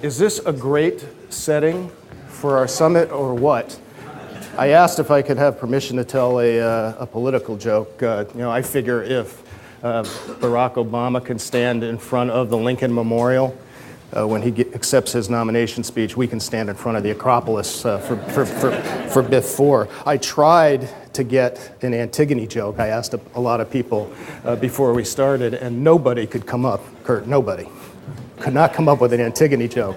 Is this a great setting for our summit or what? I asked if I could have permission to tell a political joke. I figure if Barack Obama can stand in front of the Lincoln Memorial when he accepts his nomination speech, we can stand in front of the Acropolis for BIF-4. I tried to get an Antigone joke. I asked a lot of people before we started, and nobody could come up. Kurt, nobody could not come up with an Antigone joke.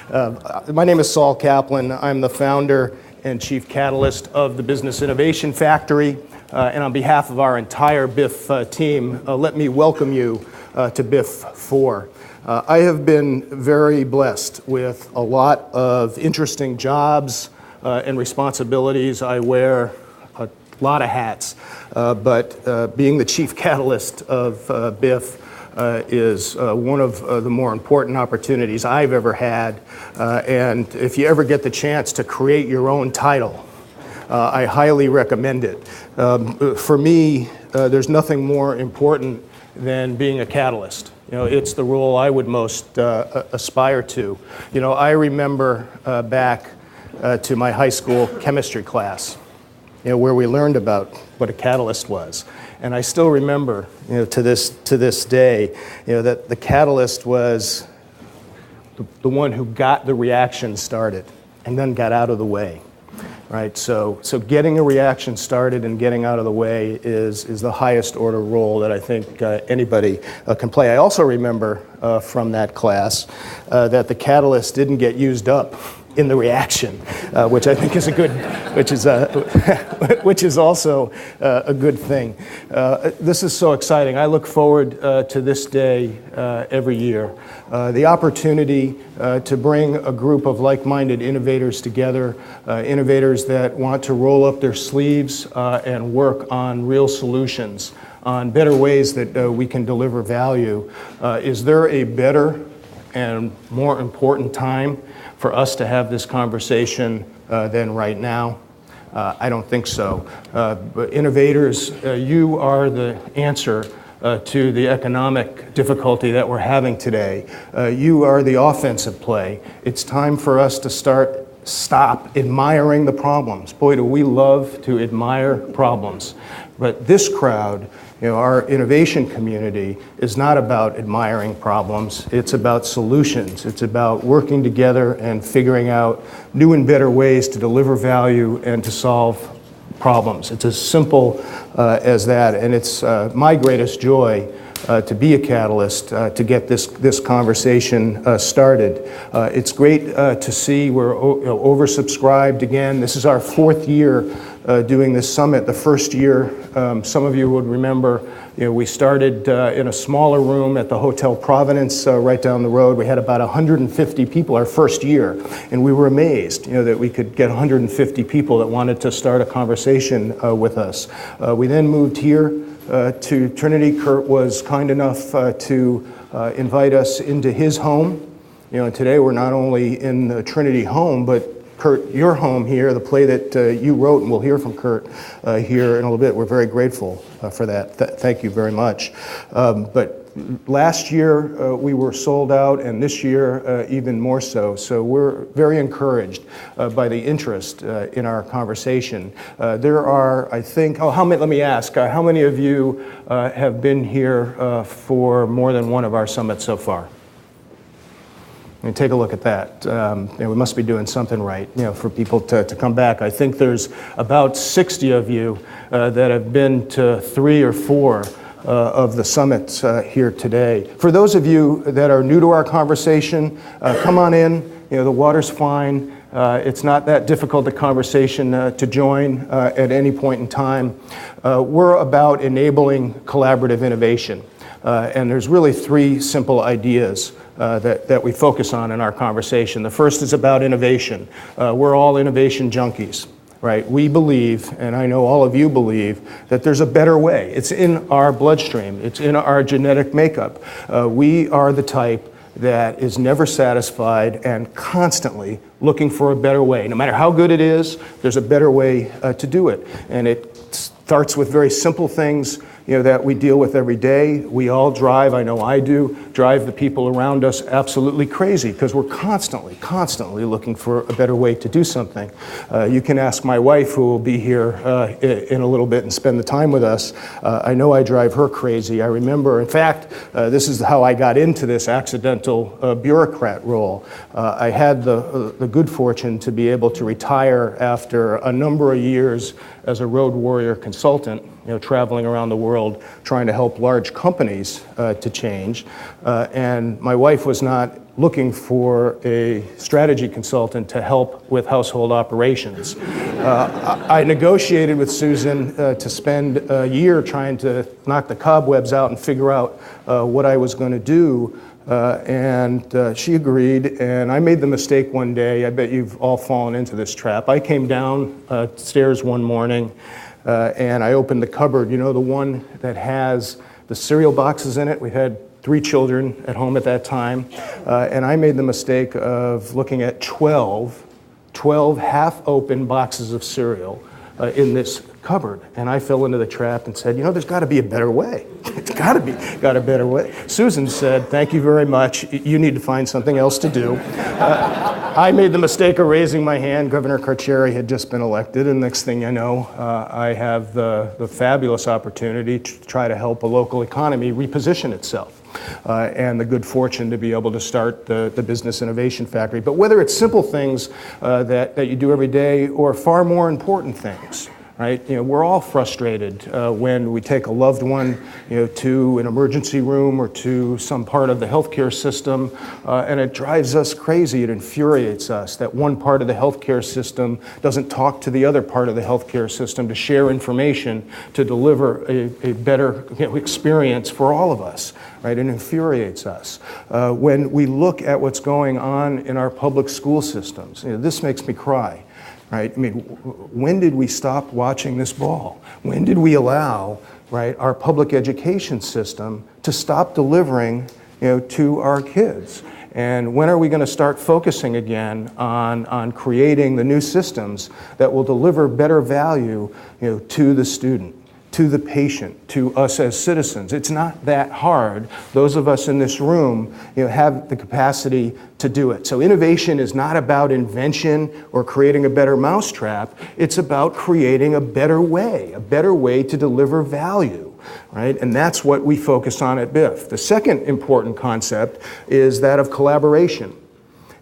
My name is Saul Kaplan. I'm the founder and chief catalyst of the Business Innovation Factory. And on behalf of our entire BIF team, let me welcome you to BIF-4. I have been very blessed with a lot of interesting jobs and responsibilities. I wear a lot of hats, but being the chief catalyst of BIF is one of the more important opportunities I've ever had. And if you ever get the chance to create your own title, I highly recommend it. For me, there's nothing more important than being a catalyst. It's the role I would most aspire to. I remember back to my high school chemistry class, where we learned about what a catalyst was. And I still remember, to this day, that the catalyst was the one who got the reaction started and then got out of the way, right? So getting a reaction started and getting out of the way is the highest order role that I think anybody can play. I also remember from that class that the catalyst didn't get used up in the reaction, which I think is which is also a good thing. This is so exciting. I look forward to this day every year. The opportunity to bring a group of like-minded innovators together, innovators that want to roll up their sleeves and work on real solutions, on better ways that we can deliver value. Is there a better and more important time for us to have this conversation than right now? I don't think so. But innovators, you are the answer to the economic difficulty that we're having today. You are the offensive play. It's time for us to stop admiring the problems. Boy, do we love to admire problems. But this crowd, our innovation community, is not about admiring problems. It's about solutions. It's about working together and figuring out new and better ways to deliver value and to solve problems. It's as simple as that. And it's my greatest joy to be a catalyst, to get this conversation started. It's great to see we're oversubscribed again. This is our fourth year doing this summit. The first year, some of you would remember, we started in a smaller room at the Hotel Providence right down the road. We had about 150 people our first year, and we were amazed, that we could get 150 people that wanted to start a conversation with us. We then moved here to Trinity. Kurt was kind enough to invite us into his home. And today we're not only in the Trinity home, but Kurt, your home here, the play that you wrote, and we'll hear from Kurt here in a little bit. We're very grateful for that. Thank you very much. But last year we were sold out, and this year even more so. So we're very encouraged by the interest in our conversation. There are, I think, let me ask, how many of you have been here for more than one of our summits so far? Take a look at that. We must be doing something right, for people to come back. I think there's about 60 of you that have been to 3 or 4 of the summits here today. For those of you that are new to our conversation, come on in. The water's fine. It's not that difficult a conversation to join at any point in time. We're about enabling collaborative innovation. And there's really 3 simple ideas that we focus on in our conversation. The first is about innovation. We're all innovation junkies, right? We believe, and I know all of you believe, that there's a better way. It's in our bloodstream. It's in our genetic makeup. We are the type that is never satisfied and constantly looking for a better way. No matter how good it is, there's a better way to do it. And it starts with very simple things, that we deal with every day. We all drive, I know I do, drive the people around us absolutely crazy because we're constantly looking for a better way to do something. You can ask my wife, who will be here in a little bit and spend the time with us. I know I drive her crazy. I remember, in fact, this is how I got into this accidental bureaucrat role. I had the good fortune to be able to retire after a number of years as a road warrior consultant, traveling around the world trying to help large companies to change. And my wife was not looking for a strategy consultant to help with household operations. I negotiated with Susan to spend a year trying to knock the cobwebs out and figure out what I was going to do. And she agreed, and I made the mistake one day. I bet you've all fallen into this trap. I came downstairs one morning and I opened the cupboard, the one that has the cereal boxes in it. We had 3 children at home at that time, and I made the mistake of looking at 12 half-open boxes of cereal in this cupboard, and I fell into the trap and said, there's got to be a better way. It's got a better way. Susan said, thank you very much. You need to find something else to do. I made the mistake of raising my hand. Governor Carcieri had just been elected, and next thing you know, I have the fabulous opportunity to try to help a local economy reposition itself. And the good fortune to be able to start the Business Innovation Factory. But whether it's simple things that you do every day or far more important things, right? We're all frustrated when we take a loved one, to an emergency room or to some part of the healthcare system, and it drives us crazy. It infuriates us that one part of the healthcare system doesn't talk to the other part of the healthcare system to share information to deliver a better experience for all of us. Right? It infuriates us. When we look at what's going on in our public school systems, this makes me cry. Right? When did we stop watching this ball? When did we allow, right, our public education system to stop delivering, to our kids? And when are we going to start focusing again on creating the new systems that will deliver better value, to the student, to the patient, to us as citizens? It's not that hard. Those of us in this room, have the capacity to do it. So innovation is not about invention or creating a better mousetrap. It's about creating a better way to deliver value, right? And that's what we focus on at BIF. The second important concept is that of collaboration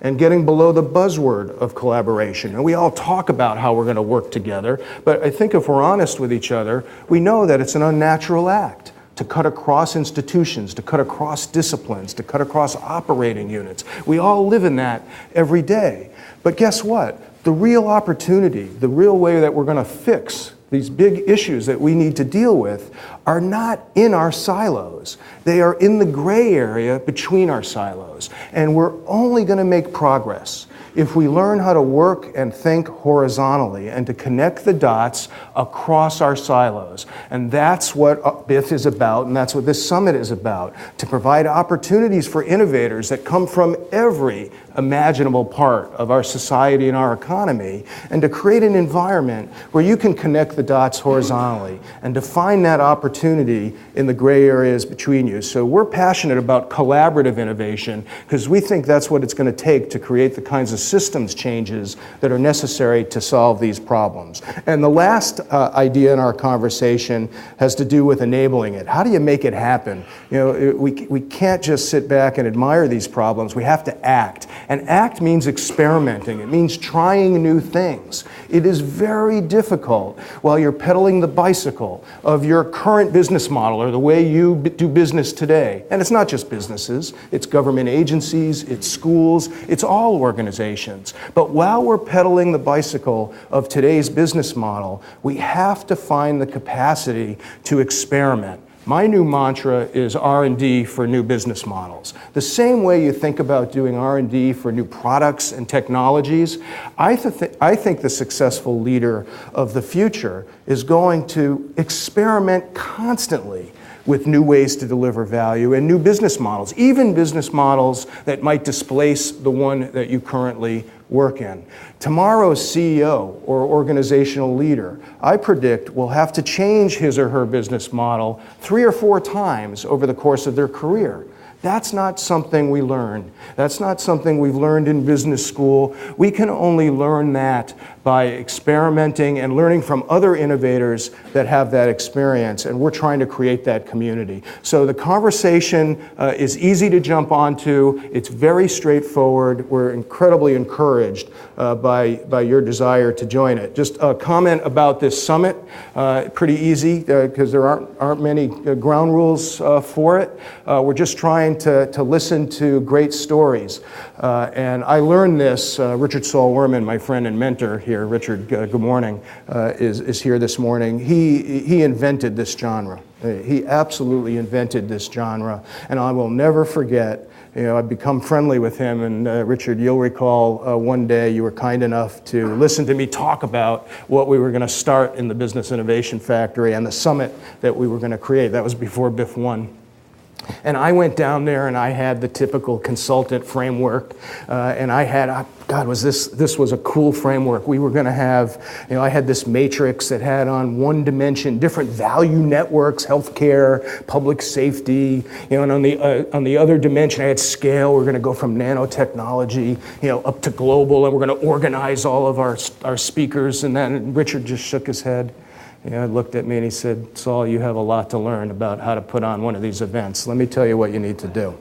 and getting below the buzzword of collaboration. And we all talk about how we're going to work together, but I think if we're honest with each other, we know that it's an unnatural act to cut across institutions, to cut across disciplines, to cut across operating units. We all live in that every day. But guess what? The real opportunity, the real way that we're going to fix these big issues that we need to deal with are not in our silos. They are in the gray area between our silos. And we're only going to make progress if we learn how to work and think horizontally and to connect the dots across our silos. And that's what BIF is about, and that's what this summit is about, to provide opportunities for innovators that come from every imaginable part of our society and our economy, and to create an environment where you can connect the dots horizontally and to find that opportunity in the gray areas between you. So we're passionate about collaborative innovation because we think that's what it's going to take to create the kinds of systems changes that are necessary to solve these problems. And the last idea in our conversation has to do with enabling it. How do you make it happen? We can't just sit back and admire these problems. We have to act. And act means experimenting. It means trying new things. It is very difficult while you're pedaling the bicycle of your current business model or the way you do business today. And it's not just businesses. It's government agencies, it's schools, it's all organizations. But while we're pedaling the bicycle of today's business model, we have to find the capacity to experiment. My new mantra is R&D for new business models. The same way you think about doing R&D for new products and technologies, I think the successful leader of the future is going to experiment constantly with new ways to deliver value and new business models, even business models that might displace the one that you currently work in. Tomorrow's CEO or organizational leader, I predict, will have to change his or her business model 3 or 4 times over the course of their career. That's not something we learn. That's not something we've learned in business school. We can only learn that by experimenting and learning from other innovators that have that experience, and we're trying to create that community. So the conversation is easy to jump onto. It's very straightforward. We're incredibly encouraged by your desire to join it. Just a comment about this summit, pretty easy because there aren't many ground rules for it. We're just trying to listen to great stories. And I learned this, Richard Saul Werman, my friend and mentor here, Richard, good morning, is here this morning. He invented this genre. He absolutely invented this genre, and I will never forget. I've become friendly with him, and Richard, you'll recall one day you were kind enough to listen to me talk about what we were going to start in the Business Innovation Factory and the summit that we were going to create. That was before BIF-1. And I went down there and I had the typical consultant framework, and I had, this was a cool framework. We were going to have, I had this matrix that had on one dimension different value networks, healthcare, public safety, and on the other dimension I had scale. We're going to go from nanotechnology, up to global, and we're going to organize all of our speakers. And then Richard just shook his head. He looked at me and he said, "Saul, you have a lot to learn about how to put on one of these events. Let me tell you what you need to do."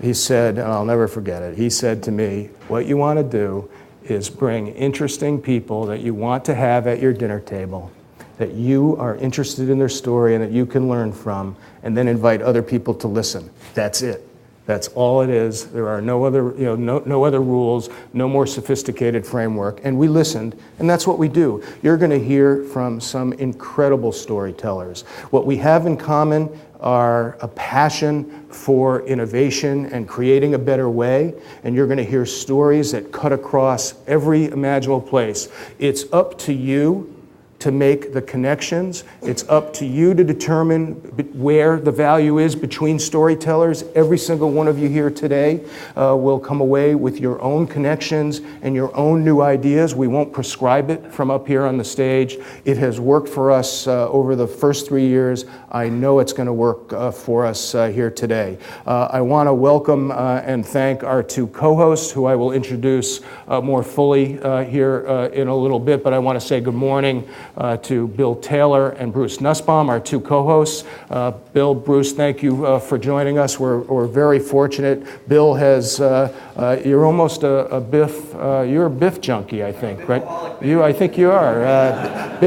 He said, and I'll never forget it, he said to me, "What you want to do is bring interesting people that you want to have at your dinner table, that you are interested in their story and that you can learn from, and then invite other people to listen. That's it. That's all it is. There are no other, no other rules, no more sophisticated framework." And we listened, and that's what we do. You're going to hear from some incredible storytellers. What we have in common are a passion for innovation and creating a better way, and you're going to hear stories that cut across every imaginable place. It's up to you to make the connections. It's up to you to determine where the value is between storytellers. Every single one of you here today will come away with your own connections and your own new ideas. We won't prescribe it from up here on the stage. It has worked for us over the first 3 years. I know it's going to work for us here today. I want to welcome and thank our 2 co-hosts, who I will introduce more fully here in a little bit, but I want to say good morning to Bill Taylor and Bruce Nussbaum, our 2 co-hosts. Bill, Bruce, thank you for joining us. We're very fortunate. Bill has, you're almost a BIF, you're a BIF junkie, I think, right? I think you are.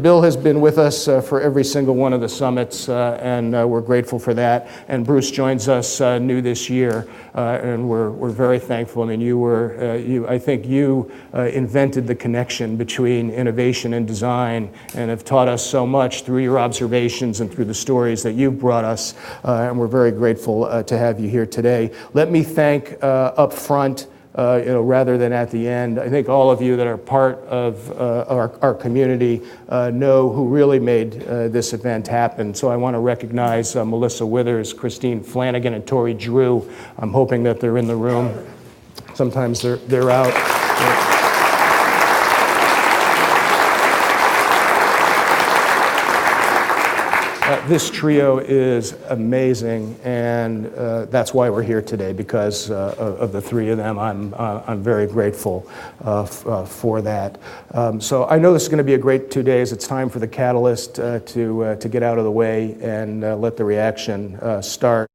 Bill has been with us for every single one of the summits, and we're grateful for that. And Bruce joins us new this year, and we're very thankful. I mean, I think you invented the connection between innovation and design, and have taught us so much through your observations and through the stories that you've brought us, and we're very grateful to have you here today. Let me thank up front, rather than at the end. I think all of you that are part of our community know who really made this event happen. So I want to recognize Melissa Withers, Christine Flanagan, and Tori Drew. I'm hoping that they're in the room. Sometimes they're out. This trio is amazing, and that's why we're here today, because of the 3 of them. I'm very grateful for that. So I know this is going to be a great 2 days. It's time for the catalyst to get out of the way and let the reaction start.